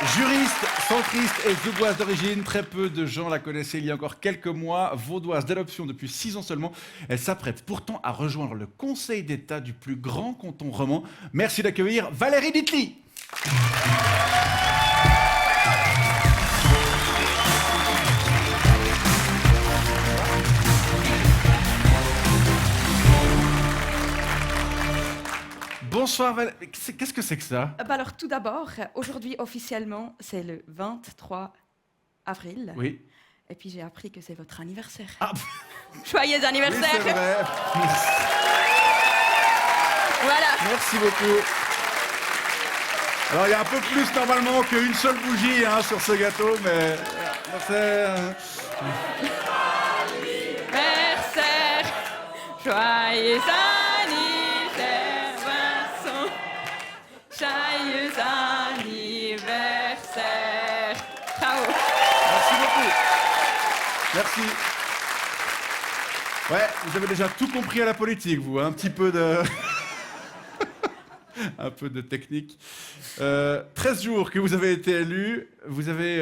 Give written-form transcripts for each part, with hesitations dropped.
Juriste, centriste et vaudoise d'origine, très peu de gens la connaissaient il y a encore quelques mois. Vaudoise d'adoption depuis 6 ans seulement, elle s'apprête pourtant à rejoindre le Conseil d'État du plus grand canton roman. Merci d'accueillir Valérie Ditely. Bonsoir Valérie. Qu'est-ce que c'est que ça? Alors tout d'abord, aujourd'hui officiellement, c'est le 23 avril. Oui. Et puis j'ai appris que c'est votre anniversaire. Ah. Joyeux anniversaire! Oui, c'est vrai. Voilà. Merci beaucoup. Alors il y a un peu plus normalement qu'une seule bougie sur ce gâteau, mais c'est... Anniversaire! Joyeux anniversaire, Vincent! Joyeux anniversaire! Bravo! Merci beaucoup. Merci. Ouais, vous avez déjà tout compris à la politique, vous, hein, un petit peu de... un peu de technique. 13 jours que vous avez été élu, vous avez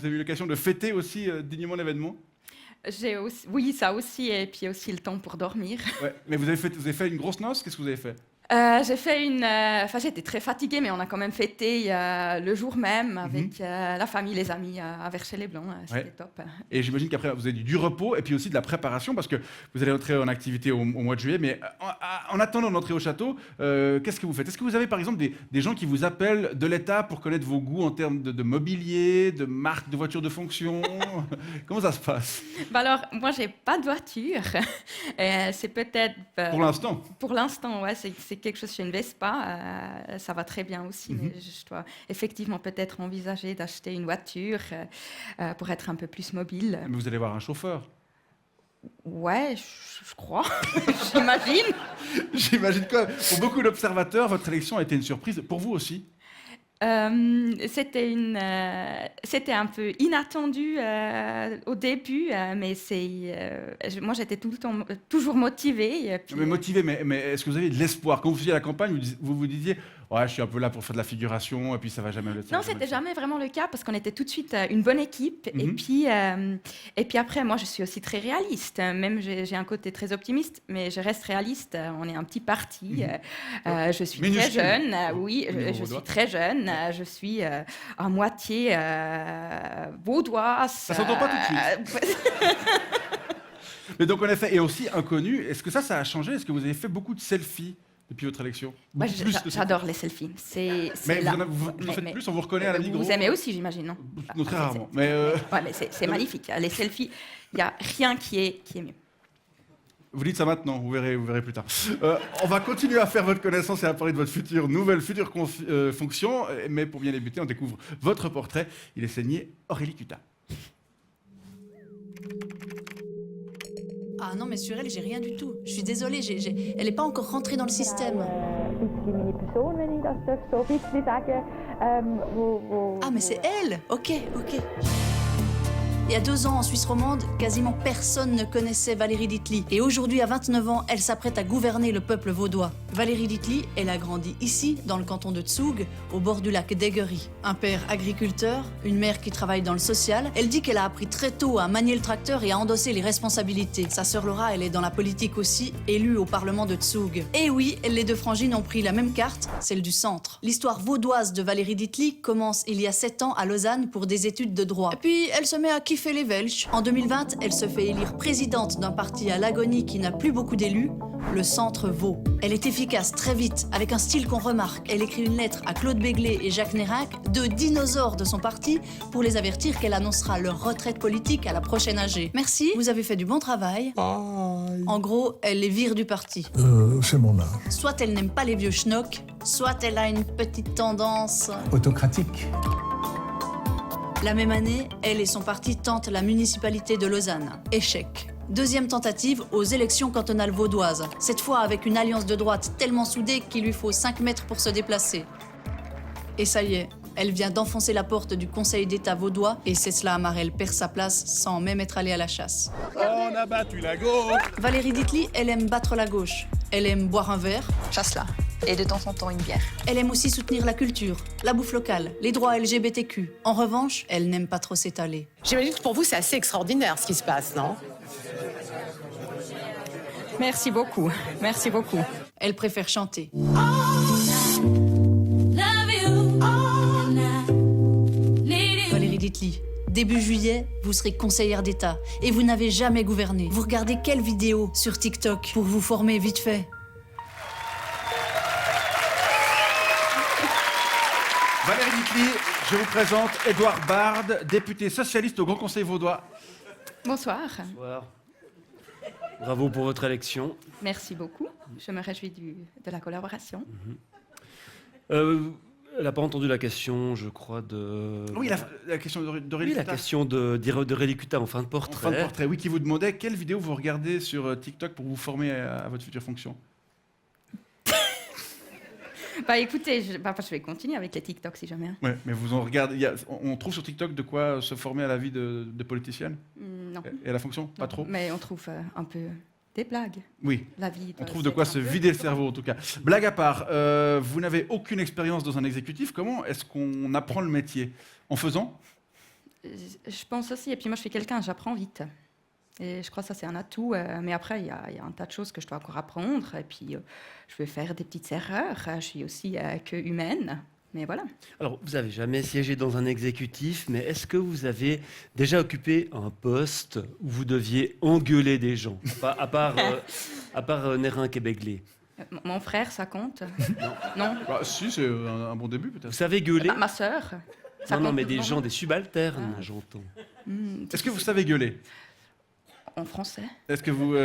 eu l'occasion de fêter aussi dignement l'événement. Oui, ça aussi, et puis aussi le temps pour dormir. Ouais, mais vous avez fait une grosse noce, qu'est-ce que vous avez fait? J'ai fait j'étais très fatiguée, mais on a quand même fêté le jour même avec la famille, les amis à Verchez-les-Blancs. C'était top. Et j'imagine qu'après, vous avez du repos et puis aussi de la préparation parce que vous allez entrer en activité au mois de juillet. Mais en attendant d'entrer au château, qu'est-ce que vous faites? Est-ce que vous avez par exemple des gens qui vous appellent de l'État pour connaître vos goûts en termes de mobilier, de marque de voiture de fonction? Comment ça se passe? Alors, moi, j'ai pas de voiture. C'est peut-être... Pour l'instant? Pour l'instant, ouais. C'est quelque chose chez une Vespa, ça va très bien aussi, mais je dois effectivement peut-être envisager d'acheter une voiture pour être un peu plus mobile. Mais vous allez voir un chauffeur. Ouais, je crois, j'imagine. J'imagine que pour beaucoup d'observateurs, votre élection a été une surprise. Pour vous aussi? C'était un peu inattendu au début, mais moi j'étais tout le temps toujours motivée. Mais motivé, mais est-ce que vous avez de l'espoir? Quand vous faisiez la campagne, vous vous disiez ouais, je suis un peu là pour faire de la figuration et puis ça va jamais le faire. Non, c'était jamais vraiment le cas parce qu'on était tout de suite une bonne équipe. Et puis après, moi je suis aussi très réaliste. Même j'ai un côté très optimiste, mais je reste réaliste. On est un petit parti. Je suis très jeune. Oui, je suis très jeune. Je suis à moitié vaudoise. Ça s'entend pas tout de suite. Mais donc en effet, et aussi inconnu, est-ce que ça a changé? Est-ce que vous avez fait beaucoup de selfies depuis votre élection? J'adore les selfies. Mais vous en faites plus, on vous reconnaît à la micro. Vous aimez aussi, j'imagine, non? Non, très rarement. Ouais, mais c'est magnifique. Les selfies, il n'y a rien qui est mieux. Vous dites ça maintenant, vous verrez plus tard. On va continuer à faire votre connaissance et à parler de votre future fonction. Mais pour bien débuter, on découvre votre portrait. Il est signé Aurélie Cutat. Ah non, mais sur elle, j'ai rien du tout. Je suis désolée, elle n'est pas encore rentrée dans le système. Ah, mais c'est elle! Ok. Il y a 2 ans, en Suisse romande, quasiment personne ne connaissait Valérie Ditely. Et aujourd'hui, à 29 ans, elle s'apprête à gouverner le peuple vaudois. Valérie Ditely, elle a grandi ici, dans le canton de Zug, au bord du lac d'Eggerie. Un père agriculteur, une mère qui travaille dans le social. Elle dit qu'elle a appris très tôt à manier le tracteur et à endosser les responsabilités. Sa sœur Laura, elle est dans la politique aussi, élue au parlement de Zug. Et oui, les 2 frangines ont pris la même carte, celle du centre. L'histoire vaudoise de Valérie Ditely commence il y a 7 ans à Lausanne pour des études de droit. Et puis, elle se met à kiffer les Welsh. En 2020, elle se fait élire présidente d'un parti à l'agonie qui n'a plus beaucoup d'élus, le Centre Vaud. Elle est efficace très vite, avec un style qu'on remarque. Elle écrit une lettre à Claude Béglé et Jacques Nérac, 2 dinosaures de son parti, pour les avertir qu'elle annoncera leur retraite politique à la prochaine AG. Merci, vous avez fait du bon travail. Aïe. En gros, elle les vire du parti. C'est mon âge. Soit elle n'aime pas les vieux schnocks, soit elle a une petite tendance... Autocratique. La même année, elle et son parti tentent la municipalité de Lausanne. Échec. Deuxième tentative aux élections cantonales vaudoises. Cette fois avec une alliance de droite tellement soudée qu'il lui faut 5 mètres pour se déplacer. Et ça y est, elle vient d'enfoncer la porte du Conseil d'État vaudois et Cécile Amarel perd sa place sans même être allée à la chasse. On a battu la gauche. Valérie Ditely, elle aime battre la gauche. Elle aime boire un verre. Chasse-là. Et de temps en temps, une bière. Elle aime aussi soutenir la culture, la bouffe locale, les droits LGBTQ. En revanche, elle n'aime pas trop s'étaler. J'imagine que pour vous, c'est assez extraordinaire ce qui se passe, non? Merci beaucoup. Merci beaucoup. Elle préfère chanter. Valérie Ditely, début juillet, vous serez conseillère d'État et vous n'avez jamais gouverné. Vous regardez quelle vidéo sur TikTok pour vous former vite fait? Valérie Ditely, je vous présente Édouard Bard, député socialiste au Grand Conseil vaudois. Bonsoir. Bonsoir. Bravo pour votre élection. Merci beaucoup. Je me réjouis de la collaboration. Elle n'a pas entendu la question, je crois, de... Oui, la question d'Aurélie Oui, la Cutat. question d'Aurélie Cutat en fin de En portrait. fin de portrait, oui, qui vous demandait quelle vidéo vous regardez sur TikTok pour vous former à votre future fonction. Bah écoutez, je vais continuer avec les TikTok si jamais. Ouais, mais vous en regardez. On trouve sur TikTok de quoi se former à la vie de politicienne Non. et à la fonction. Pas Non. trop. Mais on trouve un peu des blagues. Oui. La vie. On trouve de quoi se vider le cerveau en tout cas. Blague à part, vous n'avez aucune expérience dans un exécutif. Comment est-ce qu'on apprend le métier? En faisant? Je pense aussi. Et puis moi, je suis quelqu'un, j'apprends vite. Et je crois que ça, c'est un atout. Mais après, il y a un tas de choses que je dois encore apprendre. Et puis, je vais faire des petites erreurs. Je suis aussi que humaine. Mais voilà. Alors, vous n'avez jamais siégé dans un exécutif, mais est-ce que vous avez déjà occupé un poste où vous deviez engueuler des gens, à part Nérin Québéglé? Mon frère, ça compte? Non. Bah, si, c'est un bon début Vous peut-être. savez gueuler? Ma sœur. Non, mais des gens, des subalternes, j'entends. Est-ce que vous savez gueuler? En français. Est-ce que vous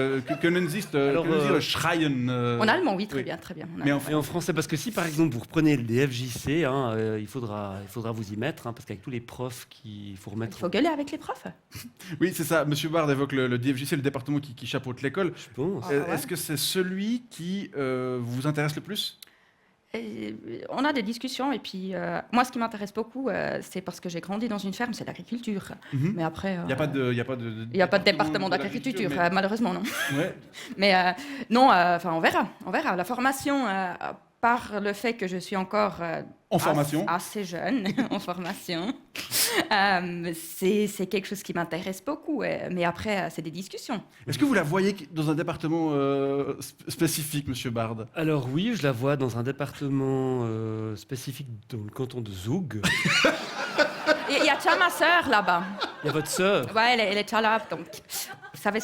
können Sie Alors, schreien En allemand, oui, très oui. bien, très bien. Mais en Et en français, parce que si par exemple vous reprenez le DFJC, il faudra vous y mettre, parce qu'avec tous les profs qu'il faut Il remettre. faut gueuler avec les profs. Oui, c'est ça. Monsieur Bard évoque le DFJC, le département qui chapeaute l'école. Je pense. Ah, ouais. Est-ce que c'est celui qui vous intéresse le plus? Et on a des discussions et puis moi, ce qui m'intéresse beaucoup, c'est parce que j'ai grandi dans une ferme, c'est l'agriculture. Mhm. Mais après, Il n'y a pas de, il n'y a pas de département d'agriculture, mais- malheureusement, non. Ouais. Mais non, enfin, on verra. La formation, par le fait que je suis encore En formation. assez jeune, en formation, c'est quelque chose qui m'intéresse beaucoup. Mais après, c'est des discussions. Est-ce que vous la voyez dans un département spécifique, Monsieur Bard? Alors oui, je la vois dans un département spécifique dans le canton de Zoug. Il y a déjà ma sœur là-bas. Il y a votre sœur. Ouais, elle est déjà là, donc vous savez,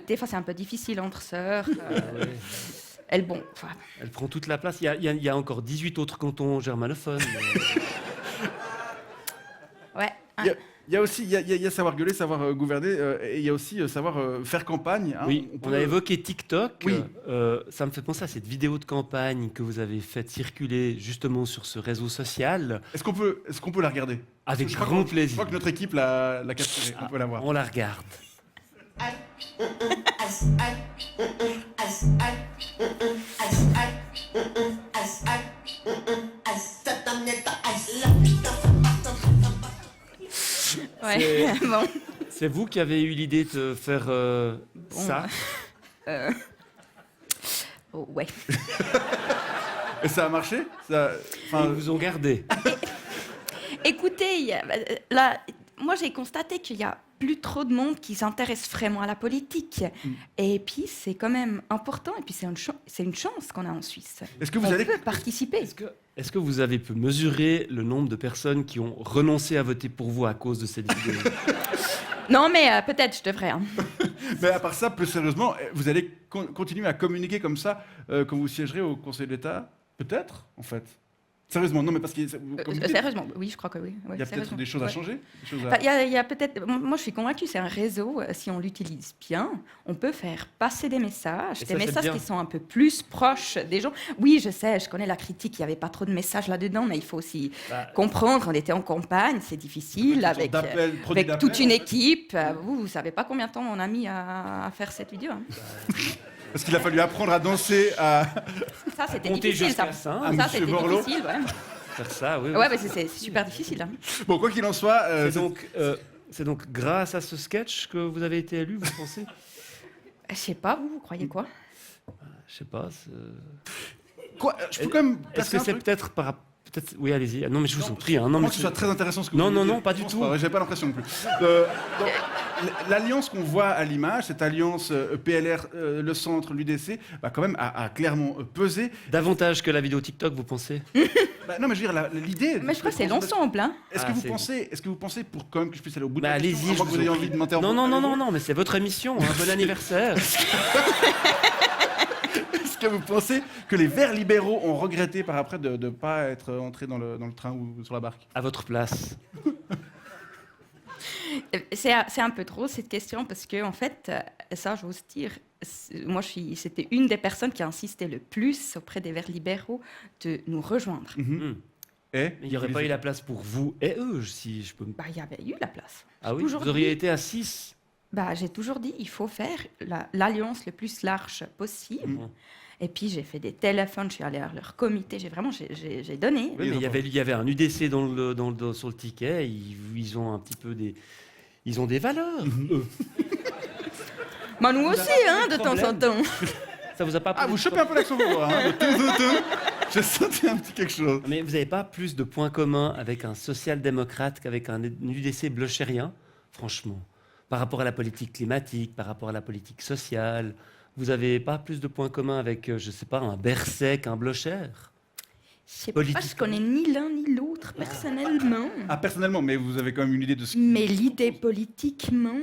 des fois c'est un peu difficile entre sœurs. Ouais. Enfin, Elle prend toute la place. Il y a encore 18 autres cantons germanophones. ouais. Il y a aussi il y a savoir gueuler, savoir gouverner, et il y a aussi savoir faire campagne. Hein. Oui, on a évoqué TikTok. Oui. Ça me fait penser à cette vidéo de campagne que vous avez faite circuler justement sur ce réseau social. Est-ce qu'on peut la regarder? Avec Je crois grand Je plaisir. crois que notre équipe l'a capturée. On peut la voir. On la regarde. Ouais. Bon. C'est vous qui avez eu l'idée de faire ça? Oh, ouais. Et ça a marché? Ils vous ont gardé. Écoutez, là, moi j'ai constaté qu'il y a plus trop de monde qui s'intéresse vraiment à la politique. Et puis c'est quand même important. Et puis c'est une chance qu'on a en Suisse. Est-ce que vous On allez peut participer. Est-ce que vous avez pu mesurer le nombre de personnes qui ont renoncé à voter pour vous à cause de cette vidéo? Non, mais peut-être je devrais. Hein. Mais à part ça, plus sérieusement, vous allez continuer à communiquer comme ça quand vous siégerez au Conseil d'État? Peut-être, en fait. Sérieusement, non, mais parce que comme vous dites, Sérieusement, oui, je crois que oui. Ouais, il y a peut-être sérieusement. des choses à Ouais. changer. Des choses à- Enfin, il y a peut-être. Moi, je suis convaincue, c'est un réseau. Si on l'utilise bien, on peut faire passer des messages, Et des ça, c'est messages bien. qui sont un peu plus proches des gens. Oui, je sais, je connais la critique. Il n'y avait pas trop de messages là-dedans, mais il faut aussi comprendre. On était en campagne, c'est difficile Une sorte avec produit d'appel, toute une en fait. équipe. Vous savez pas combien de temps on a mis à faire cette vidéo. Hein. Parce qu'il a fallu apprendre à danser, à... Ça, c'était Compter difficile. jusqu'à Ça, cinq. Ah, ça Monsieur c'était Borloo. difficile. Ouais, Faire ça, oui. ouais, mais c'est super difficile. Hein. Bon, quoi qu'il en soit... C'est donc grâce à ce sketch que vous avez été élu, vous pensez? Je sais pas, vous croyez quoi? Je sais pas. Quoi Je peux quand même Est-ce placer que un c'est truc peut-être par... Peut-être... Oui, allez-y. Non, mais je vous en prie. Hein. Non, Non, mais que ce soit très intéressant ce que Non, vous non, voulez non, dire. pas du c'est tout. vrai, j'ai pas l'impression non plus. Donc, l'alliance qu'on voit à l'image, cette alliance PLR, le centre, l'UDC, bah, quand même a clairement pesé. Davantage que la vidéo TikTok, vous pensez? Bah, non, mais je veux dire, l'idée. Mais je crois que c'est l'ensemble. Hein. Est-ce Ah, que vous pensez, pour quand même que je puisse aller au bout de Bah, la question, allez-y, à moins je que vous vous ayez en envie prie. de m'interrompre? Non, allez-y. non, mais c'est votre émission. Hein. Bon anniversaire. Est-ce que vous pensez que les Verts libéraux ont regretté par après de ne pas être entrés dans le train ou sur la barque? À votre place. C'est un peu trop cette question parce que en fait, ça, j'ose dire, moi, c'était une des personnes qui a insisté le plus auprès des Verts libéraux de nous rejoindre. Hmm. Et Il n'y aurait pas eu la place pour vous et eux, si je peux me... Bah, il y avait eu la place. Ah oui, toujours vous auriez dit. été à 6. Bah, j'ai toujours dit, il faut faire l'alliance le plus large possible. Mhm. Et puis, j'ai fait des téléphones, je suis allée à leur comité, j'ai donné. Oui, mais il y avait un UDC sur le ticket. Ils ont un petit peu des... Ils ont des valeurs, eux. Bah, nous Vous aussi, avez hein, pas de eu temps en temps. Ça vous a pas Ah, posé vous de chopez un peu l'accent vaudois, hein, de temps en temps. J'ai senti un petit quelque chose. Mais vous n'avez pas plus de points communs avec un social-démocrate qu'avec un UDC blochérien, franchement, par rapport à la politique climatique, par rapport à la politique sociale. Vous n'avez pas plus de points communs avec, je ne sais pas, un Berset qu'un Blocher? Je sais pas, je connais ni l'un ni l'autre personnellement. Ah, personnellement, mais vous avez quand même une idée de ce Mais l'idée politiquement,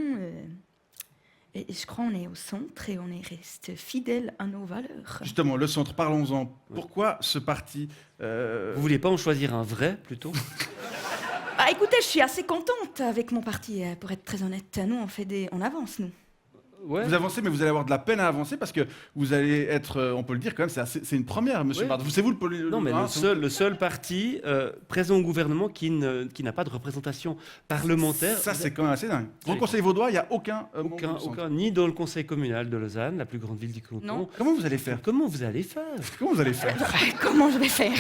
et je crois qu'on est au centre et on reste fidèle à nos valeurs. Justement, le centre, parlons-en. Pourquoi ce parti Vous ne vouliez pas en choisir un vrai, plutôt? Ah, écoutez, je suis assez contente avec mon parti, pour être très honnête. Nous, on avance, nous. Ouais. Vous avancez, mais vous allez avoir de la peine à avancer parce que vous allez être, on peut le dire quand même, c'est une première, monsieur Oui. Bard. C'est vous Non, mais hein, le seul parti présent au gouvernement qui n'a pas de représentation parlementaire. Ça, c'est quand même assez dingue. Dans le Conseil vaudois, il n'y a aucun membre du centre. Aucun, ni dans le conseil communal de Lausanne, la plus grande ville du canton. Non. Comment vous allez faire Comment vous allez faire? Comment vous allez faire Comment je vais faire?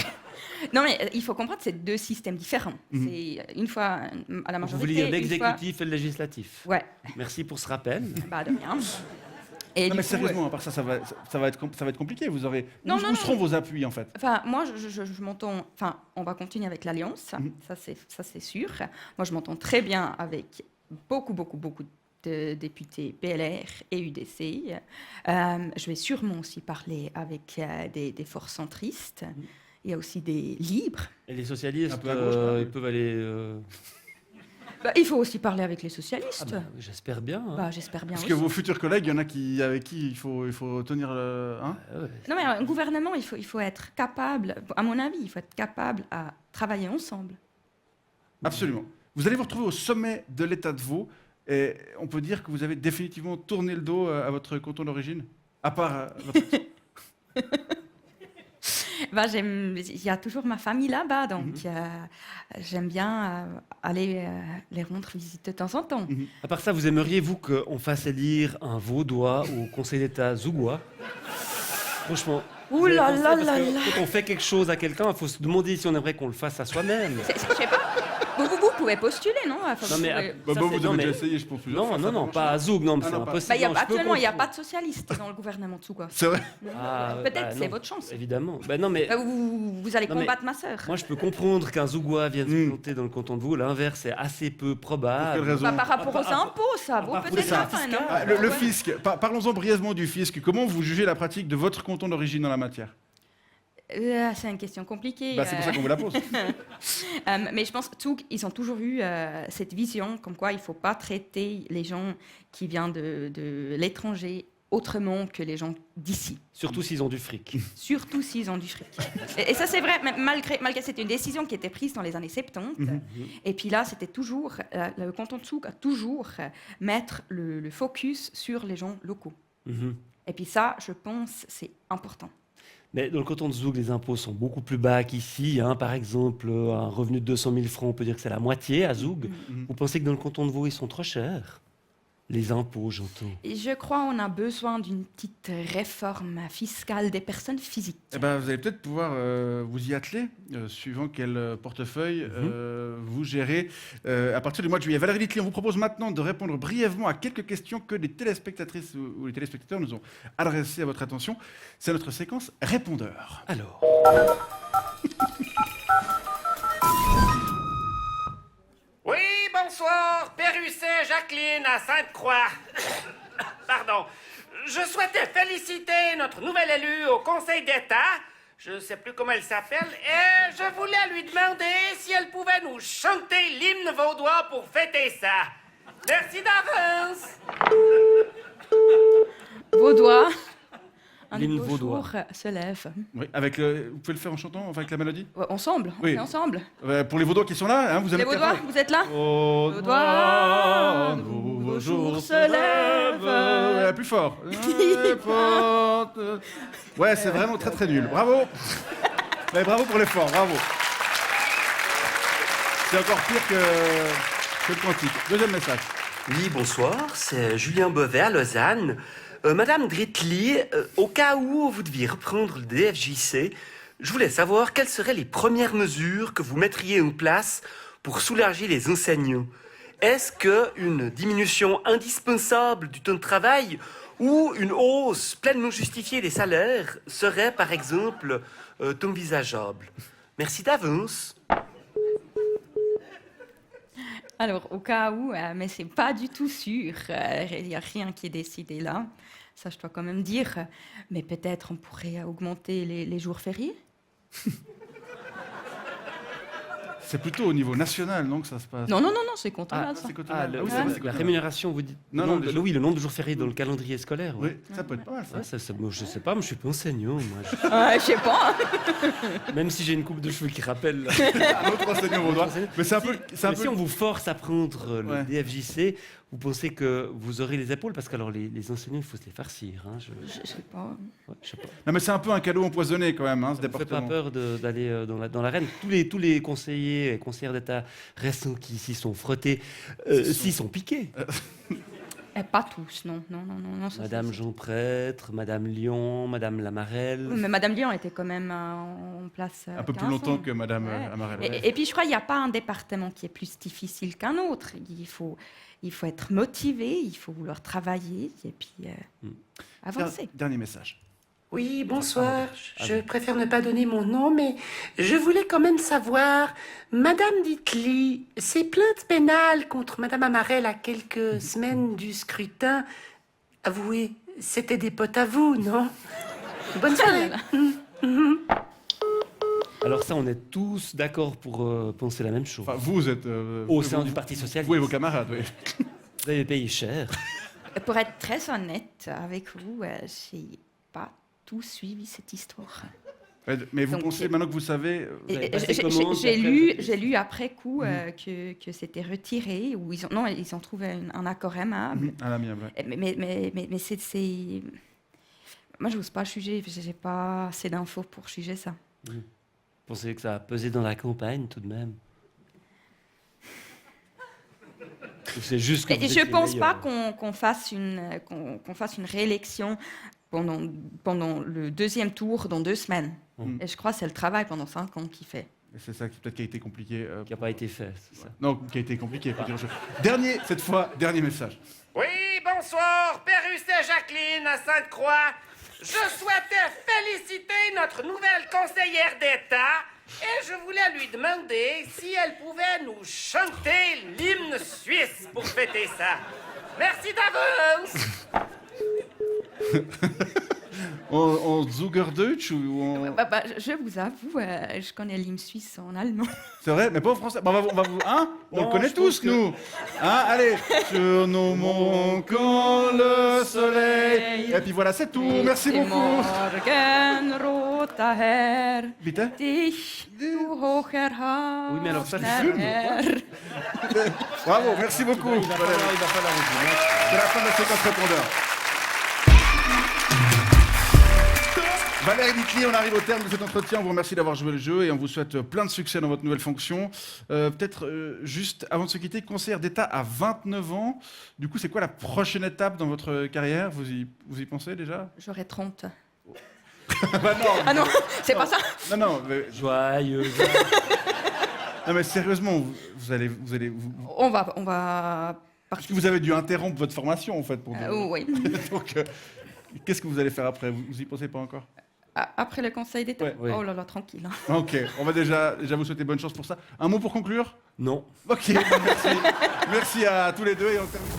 Non, mais il faut comprendre, c'est deux systèmes différents. C'est une fois à la Vous majorité. voulez dire une fois- l'exécutif et le législatif? Ouais, Merci pour ce rappel. bah de rien. Et Non, du mais coup, sérieusement, à part ça, ça va être compliqué. Vous aurez. Non, où non, seront non. vos appuis en fait Enfin, moi, je m'entends. Enfin, on va continuer avec l'Alliance, Mhm. ça c'est sûr. Moi, je m'entends très bien avec beaucoup de députés PLR et UDC. Je vais sûrement aussi parler avec des forces centristes. Il y a aussi des libres. Et les socialistes, Un peu à gauche, quand même. ils peuvent aller. Bah, il faut aussi parler avec les socialistes. Ah bah, j'espère bien. Hein. Bah, j'espère bien Parce aussi. que vos futurs collègues, il y en a avec qui il faut tenir le. Hein Ah ouais. Non, mais un gouvernement, il faut être capable, à mon avis, il faut être capable à travailler ensemble. Absolument. Vous allez vous retrouver au sommet de l'État de Vaud. Et on peut dire que vous avez définitivement tourné le dos à votre canton d'origine. À part votre... Bah, il y a toujours ma famille là-bas, donc j'aime bien aller les rendre visite de temps en temps. À part ça, vous aimeriez, vous, qu'on fasse élire un Vaudois au Conseil d'État zougois? Franchement. Ouh vous avez là pensé là parce là que là. Quand on fait quelque chose à quelqu'un, il faut se demander si on aimerait qu'on le fasse à soi-même. Je sais pas. Vous pouvez postuler, non? Enfin, Non, mais pouvez- Bah, Ça, bon, c'est- vous non, avez mais- déjà essayé, je pense. plusieurs Non, fois, non, ça non, marche pas à Zoug, non, mais Ah c'est non, pas- impossible. Bah, Non, je peux actuellement, il n'y a comprendre. pas de socialistes dans le gouvernement de Souga. C'est vrai. Ah, Peut-être, bah, c'est non, votre chance. Évidemment. Bah, non, mais Vous allez Non, mais- combattre ma sœur. moi, je peux comprendre qu'un Zougois vienne se planter dans le canton de Vaud. L'inverse est assez peu Pour quelle probable. raison Bah, par rapport aux impôts, ça vaut part peut-être ça, la fin, non? Ah, le Ouais. fisc, parlons-en brièvement du fisc. Comment vous jugez la pratique de votre canton d'origine dans la matière? C'est une question compliquée. Bah, c'est pour ça qu'on vous la pose. Mais je pense qu'ils ont toujours eu cette vision comme quoi il ne faut pas traiter les gens qui viennent de l'étranger autrement que les gens d'ici. Surtout s'ils ont du fric. Surtout s'ils ont du fric. Et ça, c'est vrai, malgré c'était une décision qui était prise dans les années 70. Et puis là, c'était toujours, le canton de Souk a toujours mettre le focus sur les gens locaux. Mhm. Et puis ça, je pense, c'est important. Mais dans le canton de Zoug, les impôts sont beaucoup plus bas qu'ici. Hein. Par exemple, un revenu de 200 000 francs, on peut dire que c'est la moitié à Zoug. Vous pensez que dans le canton de Vaud, ils sont trop chers? Les impôts, j'entends. Et je crois qu'on a besoin d'une petite réforme fiscale des personnes physiques. Eh ben, vous allez peut-être pouvoir vous y atteler, suivant quel portefeuille vous gérez à partir du mois de juillet. Valérie Litli, on vous propose maintenant de répondre brièvement à quelques questions que les téléspectatrices ou les téléspectateurs nous ont adressées à votre attention. C'est notre séquence répondeur. Alors, Oui, bonsoir, Pérusset Jacqueline à Sainte-Croix. Pardon. Je souhaitais féliciter notre nouvelle élue au Conseil d'État. Je ne sais plus comment elle s'appelle. Et je voulais lui demander si elle pouvait nous chanter l'hymne vaudois pour fêter ça. Merci d'avance. Vaudois, un L'hymne beau vaudois. jour se lève. Oui, vous pouvez le faire en chantant, enfin avec la mélodie. Ouais, ensemble, on Oui. fait ensemble. Pour les Vaudois qui sont là, hein, vous allez Les Vaudois, vous êtes là Vaudois, Vaudois, nouveau jour se lève. Plus fort. Ouais, c'est vraiment très très nul. Bravo. Ouais, bravo pour l'effort, bravo. C'est encore pire que le cantique. Deuxième message. Oui, bonsoir, c'est Julien Beauvais à Lausanne. Madame Dritli, au cas où vous deviez reprendre le DFJC, je voulais savoir quelles seraient les premières mesures que vous mettriez en place pour soulager les enseignants. Est-ce qu'une diminution indispensable du temps de travail ou une hausse pleinement justifiée des salaires serait, par exemple, envisageable? Merci d'avance. Alors, au cas où, mais c'est pas du tout sûr, il n'y a rien qui est décidé là. Ça, je dois quand même dire. Mais peut-être on pourrait augmenter les jours fériés. C'est plutôt au niveau national, non, que ça se passe. Non, c'est cantonal, ça. C'est cantonal. Ah oui, c'est ouais. vrai, c'est la cantonal. rémunération, vous dites Non, le non, nombre de- les jours- oui, le nombre de jours fériés dans le calendrier scolaire. Oui, Ouais. ça peut être pas mal, ça. Ouais, moi, je sais pas, moi, je suis pas enseignant. Moi, Je sais pas. même si j'ai une coupe de cheveux qui rappelle. Un autre enseignant vaudois. Mais c'est un peu. Mais si on vous force à prendre le Ouais. DFJC, vous pensez que vous aurez les épaules? Parce que alors, les enseignants, il faut se les farcir. Hein, Je sais pas. ouais, je sais pas. Non, mais c'est un peu un cadeau empoisonné quand même, hein, ce Ça me fait pas département. peur d'aller dans l'arène. Tous les conseillers et conseillères d'État récents qui s'y sont frottés, s'y sont piqués. Pas tous, non. Ça, Madame c'est- Jean Prêtre, Madame Lyon, Madame Lamarelle. Oui, mais Madame Lyon était quand même en place. Un peu plus 15 longtemps ans. que Madame Ouais. Amarelle. Et puis je crois qu'il n'y a pas un département qui est plus difficile qu'un autre. Il faut être motivé, il faut vouloir travailler et puis avancer. Dernier message. Oui, bonsoir. Je préfère ne pas donner mon nom, mais je voulais quand même savoir, Madame Ditli, ces plaintes pénales contre Madame Amarelle à quelques semaines du scrutin, avouez, c'était des potes à vous, non? Bonne soirée. Alors ça, on est tous d'accord pour penser la même chose. Enfin, vous êtes. Au vous- sein du Parti Socialiste. Vous et vos camarades, oui. Vous avez payé cher. Pour être très honnête avec vous, j'ai pas tout suivi cette histoire. Mais vous Donc, pensez, maintenant que vous savez. Vous avez Et passé j'ai- commande, J'ai après, lu, vous- j'ai lu après coup que c'était retiré ou ils ont trouvé un accord aimable. À l'amiable, ouais. Mais c'est moi je n'ose pas juger, j'ai pas assez d'infos pour juger ça. Vous pensez que ça a pesé dans la campagne tout de même? Ou c'est juste que Et vous je étiez pense pas meilleur? qu'on fasse une réélection pendant le deuxième tour dans 2 semaines. Mm. Et je crois que c'est le travail pendant 5 ans qui fait. Et c'est ça qui peut-être qui a été compliqué. Qui n'a pas été fait, c'est ça. Non, qui a été compliqué, faut dire. Dernier message. Oui, bonsoir, Pérusset Jacqueline à Sainte-Croix. Je souhaitais féliciter notre nouvelle conseillère d'État et je voulais lui demander si elle pouvait nous chanter l'hymne suisse pour fêter ça. Merci d'avance. En Zugerdeutsch ou en... Je vous avoue, je connais l'hymne suisse en allemand. C'est vrai, mais pas en français. Bon, on va vous... Hein, on Non, le connaît je pense tous, que- nous. Hein, allez. Sur nos monts quand le soleil... Et puis voilà, c'est tout. Merci beaucoup. Morgenroter Herr, Vite, hein. dich, du hoher Haus, Oui, mais alors ça, c'est der film. Herr. Bravo, merci beaucoup. Il va falloir C'est la fin de la séquence répondeur. Valérie Ditely, on arrive au terme de cet entretien. On vous remercie d'avoir joué le jeu et on vous souhaite plein de succès dans votre nouvelle fonction. Peut-être juste avant de se quitter, conseillère d'État à 29 ans. Du coup, c'est quoi la prochaine étape dans votre carrière? Vous y pensez déjà? J'aurai 30. Bah non, Ah non, c'est pas ça. non, mais, Joyeux. non, mais sérieusement, vous allez On va parce que vous avez dû interrompre votre formation en fait pour. oui. Donc, qu'est-ce que vous allez faire après? Vous y pensez pas encore? Après le Conseil d'État. Ouais. Oui. Oh là là, tranquille. Ok, on va déjà vous souhaiter bonne chance pour ça. Un mot pour conclure? Non. Ok, merci. Merci à tous les deux et on termine.